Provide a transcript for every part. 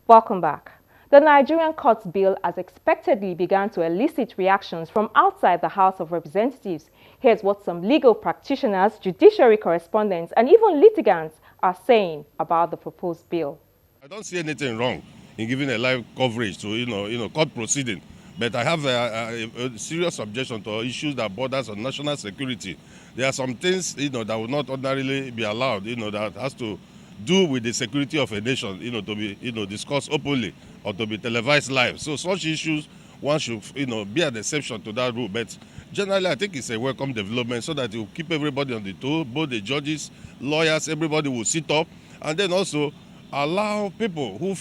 Welcome back. The Nigerian Courts bill has expectedly begun to elicit reactions from outside the House of Representatives. Here's what some legal practitioners, judiciary correspondents, and even litigants are saying about the proposed bill. I don't see anything wrong in giving a live coverage to court proceeding, but I have a serious objection to issues that borders on national security. There are some things that will not ordinarily be allowed, that has to do with the security of a nation, to be discussed openly or to be televised live. So such issues, one should be an exception to that rule. But generally, I think it's a welcome development so that it will keep everybody on the toe, both the judges, lawyers, everybody will sit up, and then also allow people who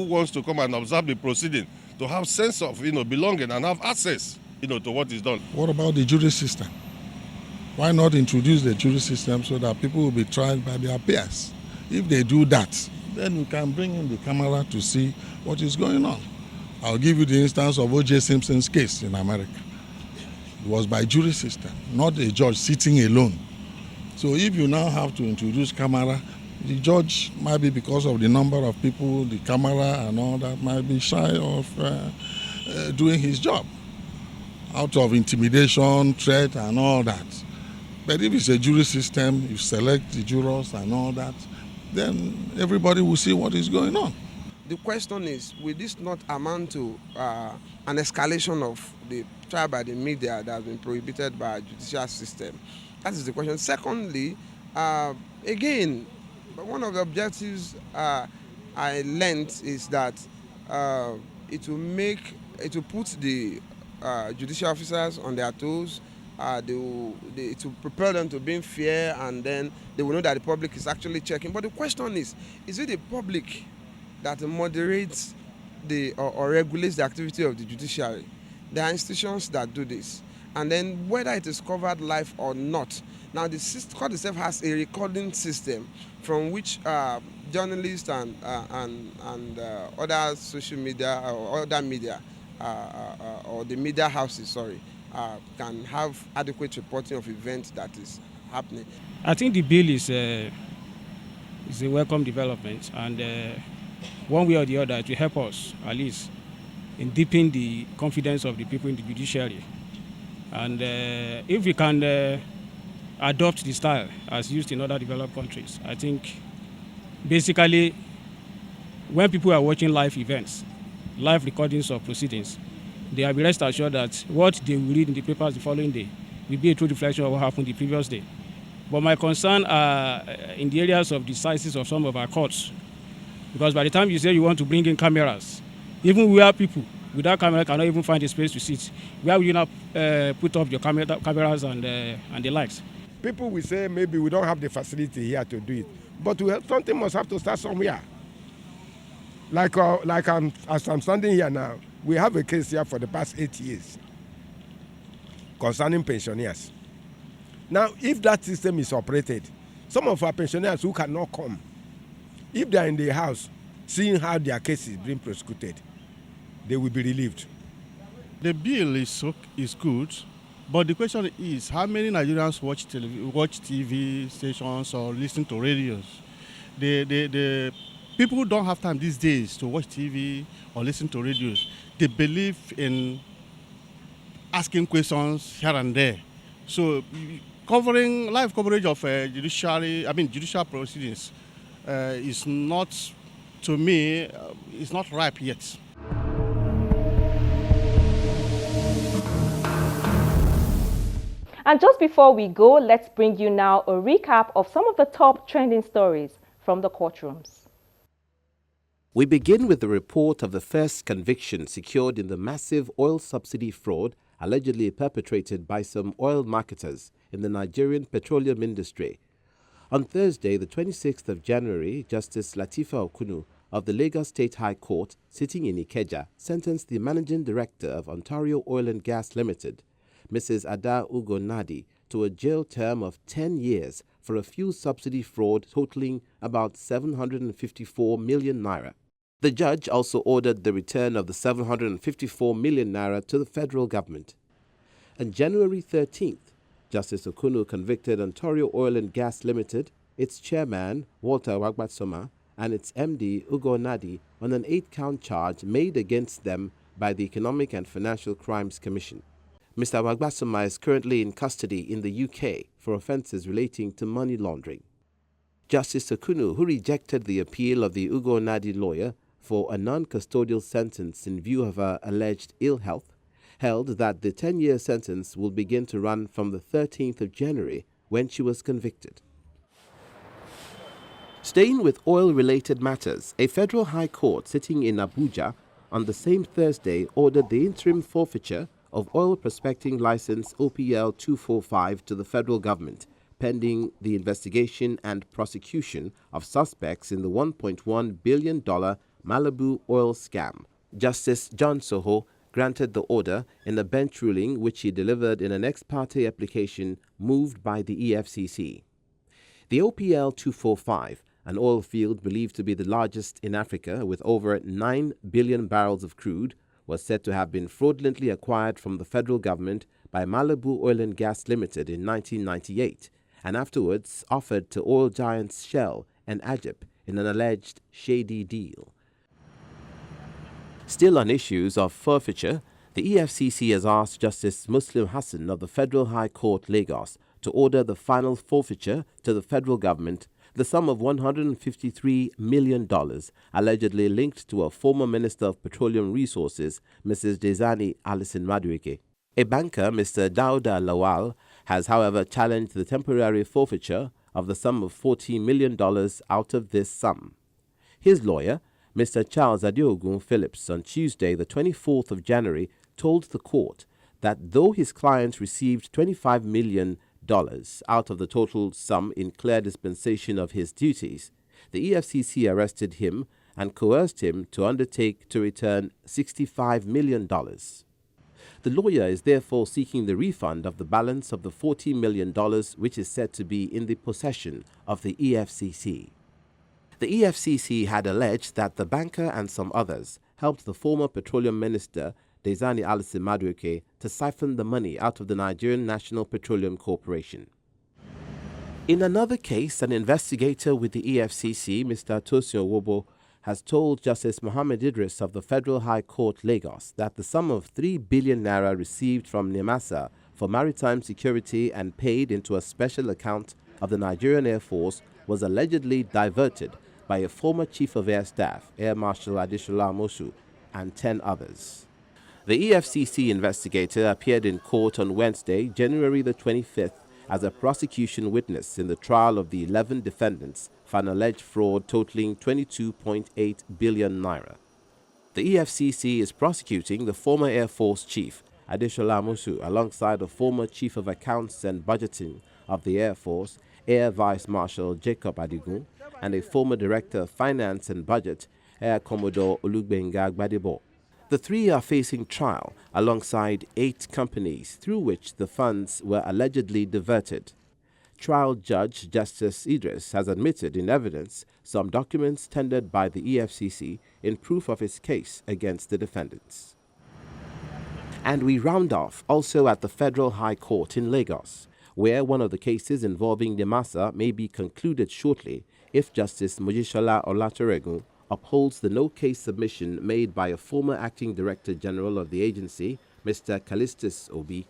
wants to come and observe the proceeding to have sense of belonging and have access to what is done. What about the jury system? Why not introduce the jury system so that people will be tried by their peers? If they do that, then we can bring in the camera to see what is going on. I'll give you the instance of O.J. Simpson's case in America. It was by jury system, not a judge sitting alone. So if you now have to introduce camera, the judge might be, because of the number of people, the camera and all that, might be shy of doing his job out of intimidation, threat and all that. But if it's a jury system, you select the jurors and all that, then everybody will see what is going on. The question is, will this not amount to an escalation of the trial by the media that has been prohibited by our judicial system? That is the question. Secondly, again, one of the objectives I learned is that it will put the judicial officers on their toes. It will propel them to being fair, and then they will know that the public is actually checking. But the question is it the public that moderates or regulates the activity of the judiciary? There are institutions that do this. And then whether it is covered live or not. Now the court itself has a recording system from which journalists and other social media or other media or the media houses, can have adequate reporting of events that is happening. I think the bill is a welcome development, and one way or the other it will help us at least in deepening the confidence of the people in the judiciary. And if we can adopt the style as used in other developed countries, I think basically when people are watching live events, live recordings of proceedings, they will be rest assured that what they will read in the papers the following day will be a true reflection of what happened the previous day. But my concern are in the areas of the sizes of some of our courts. Because by the time you say you want to bring in cameras, even where people without camera cannot even find a space to sit, where will you now put up your cameras and the likes? People will say maybe we don't have the facility here to do it, but something must have to start somewhere. As I'm standing here now, we have a case here for the past 8 years concerning pensioners. Now, if that system is operated, some of our pensioners who cannot come, if they are in the house, seeing how their case is being prosecuted, they will be relieved. The bill is good, but the question is how many Nigerians watch TV stations or listen to radios? The people who don't have time these days to watch TV or listen to radios, they believe in asking questions here and there. So live coverage of judicial proceedings is not, to me, it's not ripe yet. And just before we go, let's bring you now a recap of some of the top trending stories from the courtrooms. We begin with the report of the first conviction secured in the massive oil subsidy fraud allegedly perpetrated by some oil marketers in the Nigerian petroleum industry. On Thursday, the 26th of January, Justice Latifa Okunu of the Lagos State High Court, sitting in Ikeja, sentenced the Managing Director of Ontario Oil and Gas Limited, Mrs. Ada Ugonadi, to a jail term of 10 years for a fuel subsidy fraud totaling about 754 million naira. The judge also ordered the return of the 754 million naira to the federal government. On January 13th, Justice Okunu convicted Ontario Oil and Gas Limited, its chairman, Walter Wagbatsoma, and its MD, Ugo Nadi, on an 8-count charge made against them by the Economic and Financial Crimes Commission. Mr. Wagbasoma is currently in custody in the UK for offences relating to money laundering. Justice Okunu, who rejected the appeal of the Ugo Nadi lawyer for a non-custodial sentence in view of her alleged ill health, held that the 10-year sentence will begin to run from the 13th of January when she was convicted. Staying with oil-related matters, a federal high court sitting in Abuja on the same Thursday ordered the interim forfeiture of oil prospecting license OPL 245 to the federal government, pending the investigation and prosecution of suspects in the $1.1 billion Malabu oil scam. Justice John Soho granted the order in a bench ruling which he delivered in an ex parte application moved by the EFCC. The OPL 245, an oil field believed to be the largest in Africa with over 9 billion barrels of crude, was said to have been fraudulently acquired from the federal government by Malabu Oil and Gas Limited in 1998 and afterwards offered to oil giants Shell and Ajip in an alleged shady deal. Still on issues of forfeiture, the EFCC has asked Justice Muslim Hassan of the Federal High Court, Lagos, to order the final forfeiture to the federal government, the sum of $153 million, allegedly linked to a former Minister of Petroleum Resources, Mrs. Desani Allison-Madueke. A banker, Mr. Dauda Lawal, has however challenged the temporary forfeiture of the sum of $40 million out of this sum. His lawyer, Mr. Charles Adeogun Phillips, on Tuesday, the 24th of January, told the court that though his client received $25 million out of the total sum in clear dispensation of his duties, the EFCC arrested him and coerced him to undertake to return $65 million. The lawyer is therefore seeking the refund of the balance of the $40 million which is said to be in the possession of the EFCC. The EFCC had alleged that the banker and some others helped the former petroleum minister Desani Allison-Madueke to siphon the money out of the Nigerian National Petroleum Corporation. In another case, an investigator with the EFCC, Mr. Tosin Owobo, has told Justice Mohammed Idris of the Federal High Court, Lagos, that the sum of 3 billion naira received from NIMASA for maritime security and paid into a special account of the Nigerian Air Force was allegedly diverted by a former Chief of Air Staff, Air Marshal Adeshola Amosu, and 10 others. The EFCC investigator appeared in court on Wednesday, January the 25th, as a prosecution witness in the trial of the 11 defendants for an alleged fraud totaling 22.8 billion naira. The EFCC is prosecuting the former Air Force Chief, Adeshola Amosu, alongside a former Chief of Accounts and Budgeting of the Air Force, Air Vice Marshal Jacob Adigun, and a former Director of Finance and Budget, Air Commodore Olugbenga Gbadebo. The three are facing trial alongside 8 companies through which the funds were allegedly diverted. Trial Judge Justice Idris has admitted in evidence some documents tendered by the EFCC in proof of his case against the defendants. And we round off also at the Federal High Court in Lagos, where one of the cases involving NIMASA may be concluded shortly if Justice Mojisola Olatoregun upholds the no-case submission made by a former acting director general of the agency, Mr. Callistus Obi.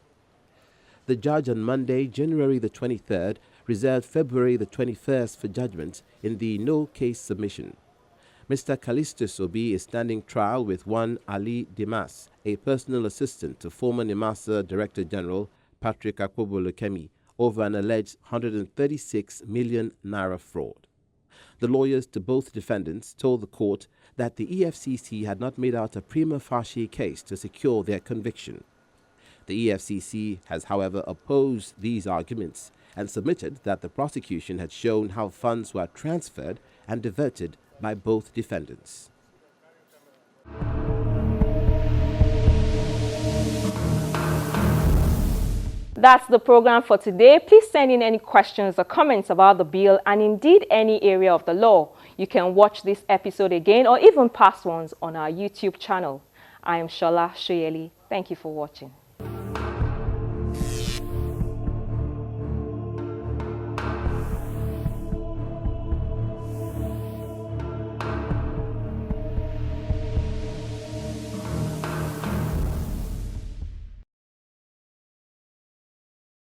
The judge on Monday, January the 23rd, reserved February the 21st for judgment in the no-case submission. Mr. Callistus Obi is standing trial with one Ali Dimas, a personal assistant to former NIMASA Director General Patrick Akpobolokemi, over an alleged 136 million naira fraud. The lawyers to both defendants told the court that the EFCC had not made out a prima facie case to secure their conviction. The EFCC has, however, opposed these arguments and submitted that the prosecution had shown how funds were transferred and diverted by both defendants. That's the program for today. Please send in any questions or comments about the bill and indeed any area of the law. You can watch this episode again or even past ones on our YouTube channel. I am Shola Shoyeli. Thank you for watching.